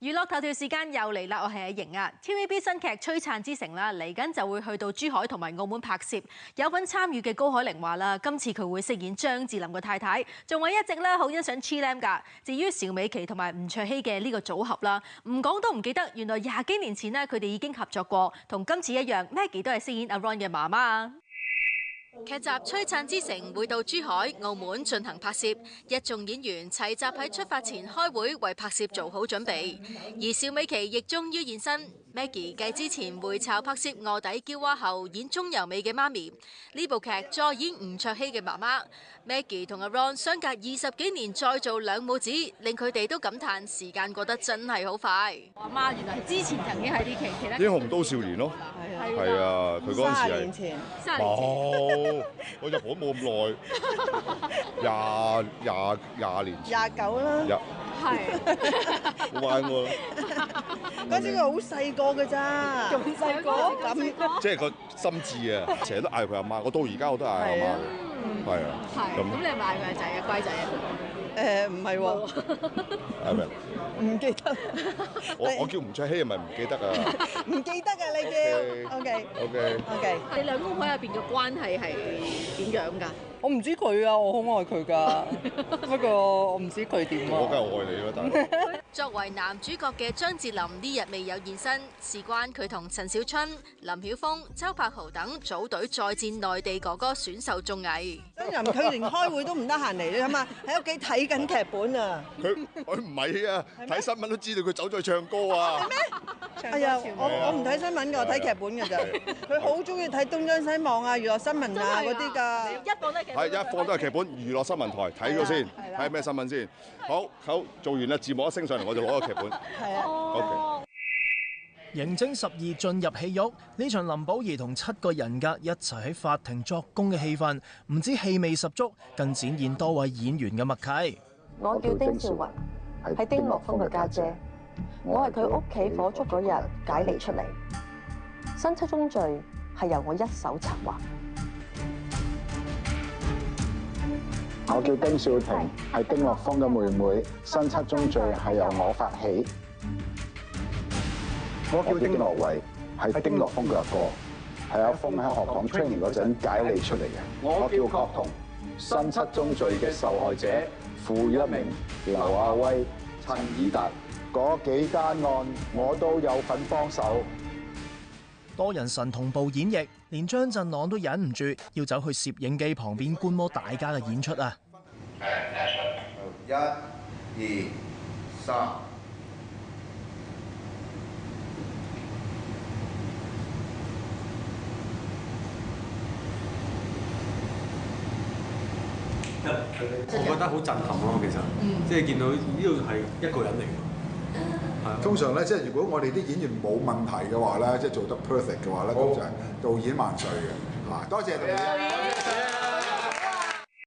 娛樂頭條時間又嚟啦，我係阿瑩啊。TVB 新劇《璀璨之城》啦，嚟緊就會去到珠海同埋澳門拍攝。有份參與嘅高海寧話啦，今次佢會飾演張智霖嘅太太，仲話一直咧好欣賞 Chilam 㗎。至於邵美琪同埋吳卓羲嘅呢個組合啦，唔講都唔記得，原來20幾年前呢，佢哋已經合作過，同今次一樣 ，Maggie 都係飾演阿 Ron 嘅媽媽。劇集《璀璨之城》會到珠海、澳門進行拍攝，一眾演員齊集喺出發前開會，為拍攝做好準備。而邵美琪亦終於現身。Maggie 繼之前回巢拍攝《臥底嬌娃》後，演鍾柔美嘅媽咪，呢部劇再演吳卓羲嘅媽媽。Maggie 同阿 Ron 相隔20幾年再做兩母子，令佢哋都感嘆時間過得真係好快。我阿媽原來係之前曾經喺啲劇《英雄都少年》咯，係啊，佢嗰陣時係30年前，冇，我入行冇咁耐，20年前29啦，係冇玩過。嗰陣時佢好細個㗎咋，仲細個咁，即係個心智啊，成日都嗌佢阿媽，我到而家我都嗌阿媽嘅，係啊。咁你係咪嗌佢阿仔啊？乖仔啊？唔係喎，係咪？唔記得。我叫吳卓羲係咪唔記得啊？唔記得啊，你叫 OK。你兩公婆入邊嘅關係係點樣㗎？我唔知佢啊，我好愛佢㗎，不過我唔知佢點啊。我梗係愛你啦，大佬。作為男主角嘅張智霖呢日未有現身，事關佢同陳小春、林曉峰、周柏豪等組隊再戰內地哥哥選秀綜藝。張智霖佢連開會都唔得閒嚟，你諗下喺屋企睇緊劇本啊！佢唔係啊，睇新聞都知道佢走咗去唱歌啊。係咩？哎呀，我唔睇新聞㗎，我睇劇本㗎咋。佢好中意睇東張西望啊、娛樂新聞啊嗰啲㗎。係一放都係劇本，娛樂新聞台睇咗先，睇咩新聞先。好做完啦，字幕一升上嚟，我就攞個劇本。係啊。OK。刑偵12進入戲肉，呢場林保怡同7個人格一齊喺法庭作供嘅戲份，唔止氣味十足，更展現多位演員嘅默契。我叫丁兆雲，係丁樂峰嘅家姐。我係佢屋企火燭嗰日解離出嚟，新7宗罪係由我一手策劃。我叫丁少婷，係丁樂峰嘅妹妹，新7宗罪係由我發起。我叫丁樂偉，係丁樂峰嘅阿哥，係阿峰喺學堂 training 嗰陣解離出嚟嘅。我叫郭彤，新7宗罪嘅受害者，傅一鳴、劉亞威、陳以達，嗰幾單案我都有份幫手。多人神同步演繹，連張振朗都忍唔住要走去攝影機旁邊觀摩大家嘅演出啊！1、2、3。我覺得好震撼咯，其實，即係見到呢度係一個人嚟㗎。通常咧，即係如果我哋啲演員冇問題嘅話咧，即係做得 perfect 嘅話咧，通常導演萬歲嘅。多謝導演。